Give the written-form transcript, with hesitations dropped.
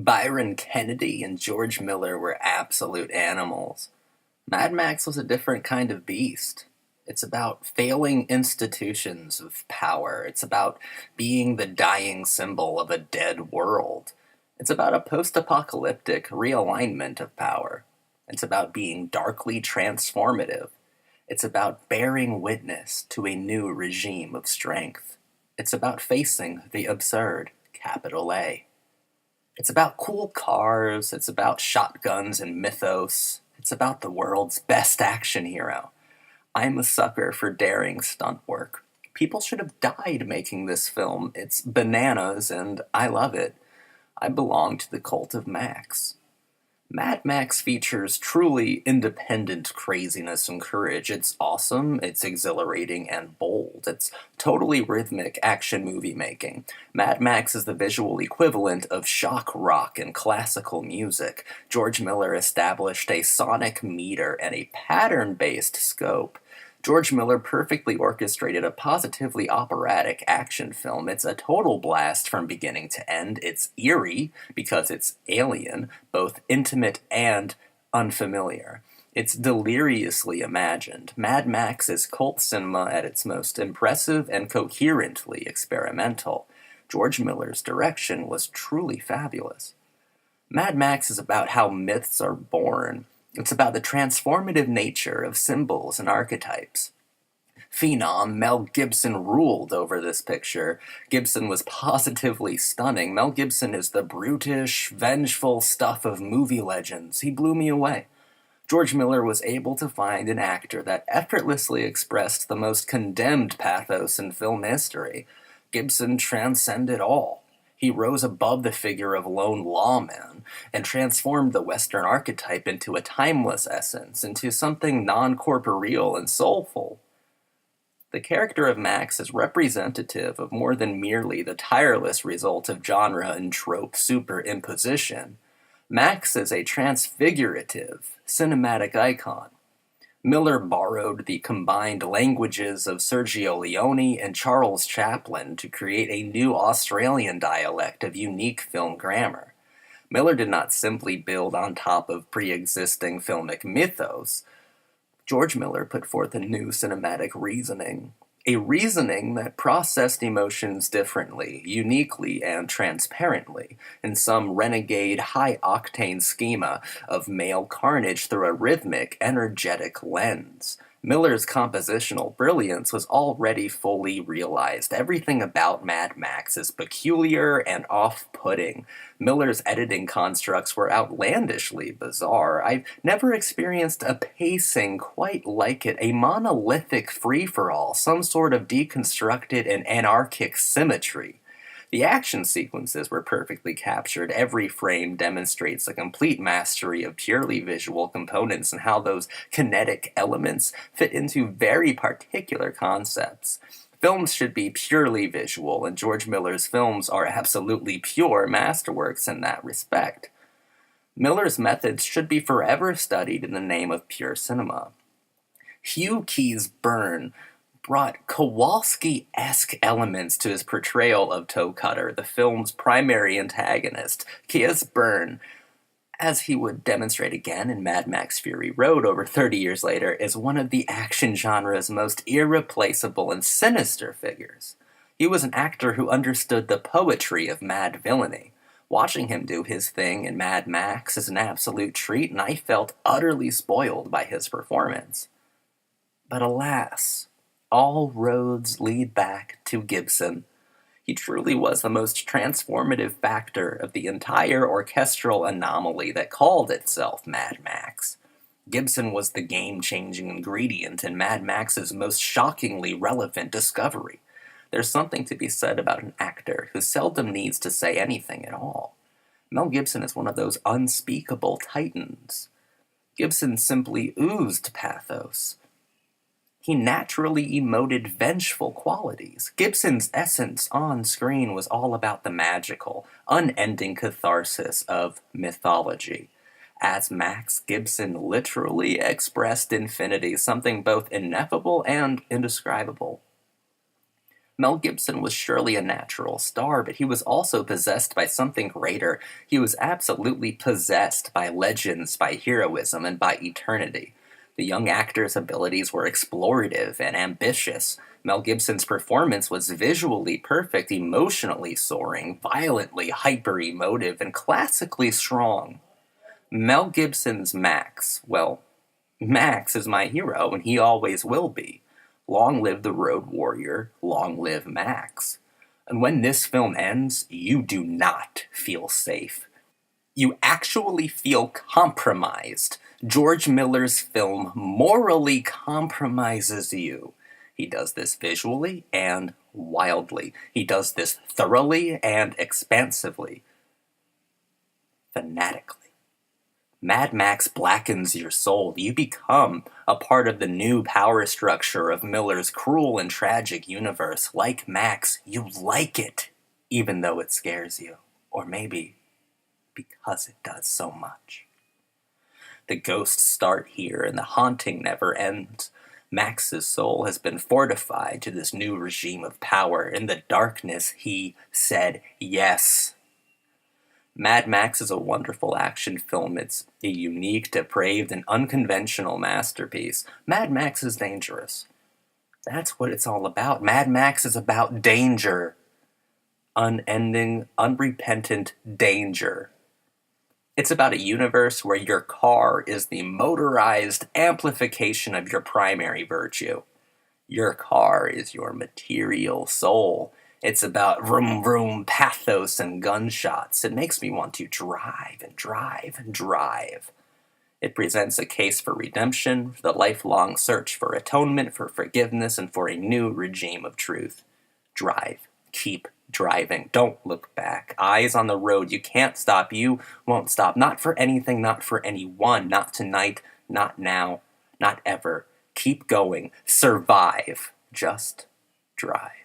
Byron Kennedy and George Miller were absolute animals. Mad Max was a different kind of beast. It's about failing institutions of power. It's about being the dying symbol of a dead world. It's about a post apocalyptic realignment of power. It's about being darkly transformative. It's about bearing witness to a new regime of strength. It's about facing the absurd, capital A. It's about cool cars, it's about shotguns and mythos, it's about the world's best action hero. I'm a sucker for daring stunt work. People should have died making this film. It's bananas and I love it. I belong to the cult of Max. Mad Max features truly independent craziness and courage. It's awesome, it's exhilarating, and bold. It's totally rhythmic action movie making. Mad Max is the visual equivalent of shock rock and classical music. George Miller established a sonic meter and a pattern based scope. George Miller perfectly orchestrated a positively operatic action film. It's a total blast from beginning to end. It's eerie because it's alien, both intimate and unfamiliar. It's deliriously imagined. Mad Max is cult cinema at its most impressive and coherently experimental. George Miller's direction was truly fabulous. Mad Max is about how myths are born. It's about the transformative nature of symbols and archetypes. Phenom Mel Gibson ruled over this picture. Gibson was positively stunning. Mel Gibson is the brutish, vengeful stuff of movie legends. He blew me away. George Miller was able to find an actor that effortlessly expressed the most condemned pathos in film history. Gibson transcended all. He rose above the figure of lone lawman and transformed the Western archetype into a timeless essence, into something non-corporeal and soulful. The character of Max is representative of more than merely the tireless result of genre and trope superimposition. Max is a transfigurative, cinematic icon. Miller borrowed the combined languages of Sergio Leone and Charles Chaplin to create a new Australian dialect of unique film grammar. Miller did not simply build on top of pre-existing filmic mythos. George Miller put forth a new cinematic reasoning. A reasoning that processed emotions differently, uniquely, and transparently, in some renegade, high-octane schema of male carnage through a rhythmic, energetic lens. Miller's compositional brilliance was already fully realized. Everything about Mad Max is peculiar and off-putting. Miller's editing constructs were outlandishly bizarre. I've never experienced a pacing quite like it, a monolithic free-for-all, some sort of deconstructed and anarchic symmetry. The action sequences were perfectly captured. Every frame demonstrates a complete mastery of purely visual components and how those kinetic elements fit into very particular concepts. Films should be purely visual, and George Miller's films are absolutely pure masterworks in that respect. Miller's methods should be forever studied in the name of pure cinema. Hugh Keays-Byrne brought Kowalski-esque elements to his portrayal of Toe Cutter, the film's primary antagonist. Keays-Byrne, as he would demonstrate again in Mad Max Fury Road over 30 years later, is one of the action genre's most irreplaceable and sinister figures. He was an actor who understood the poetry of mad villainy. Watching him do his thing in Mad Max is an absolute treat, and I felt utterly spoiled by his performance. But alas, all roads lead back to Gibson. He truly was the most transformative factor of the entire orchestral anomaly that called itself Mad Max. Gibson was the game-changing ingredient in Mad Max's most shockingly relevant discovery. There's something to be said about an actor who seldom needs to say anything at all. Mel Gibson is one of those unspeakable titans. Gibson simply oozed pathos. He naturally emoted vengeful qualities. Gibson's essence on screen was all about the magical, unending catharsis of mythology. As Max, Gibson literally expressed infinity, something both ineffable and indescribable. Mel Gibson was surely a natural star, but he was also possessed by something greater. He was absolutely possessed by legends, by heroism, and by eternity. The young actor's abilities were explorative and ambitious. Mel Gibson's performance was visually perfect, emotionally soaring, violently hyper-emotive, and classically strong. Mel Gibson's Max, well, Max is my hero, and he always will be. Long live the Road Warrior, long live Max. And when this film ends, you do not feel safe. You actually feel compromised. George Miller's film morally compromises you. He does this visually and wildly. He does this thoroughly and expansively, fanatically. Mad Max blackens your soul. You become a part of the new power structure of Miller's cruel and tragic universe. Like Max, you like it, even though it scares you. Or maybe because it does so much. The ghosts start here, and the haunting never ends. Max's soul has been fortified to this new regime of power. In the darkness, he said yes. Mad Max is a wonderful action film. It's a unique, depraved, and unconventional masterpiece. Mad Max is dangerous. That's what it's all about. Mad Max is about danger. Unending, unrepentant danger. It's about a universe where your car is the motorized amplification of your primary virtue. Your car is your material soul. It's about vroom vroom pathos and gunshots. It makes me want to drive and drive and drive. It presents a case for redemption, for the lifelong search for atonement, for forgiveness, and for a new regime of truth. Drive. Keep driving. Don't look back. Eyes on the road. You can't stop. You won't stop. Not for anything, not for anyone. Not tonight, not now, not ever. Keep going. Survive. Just drive.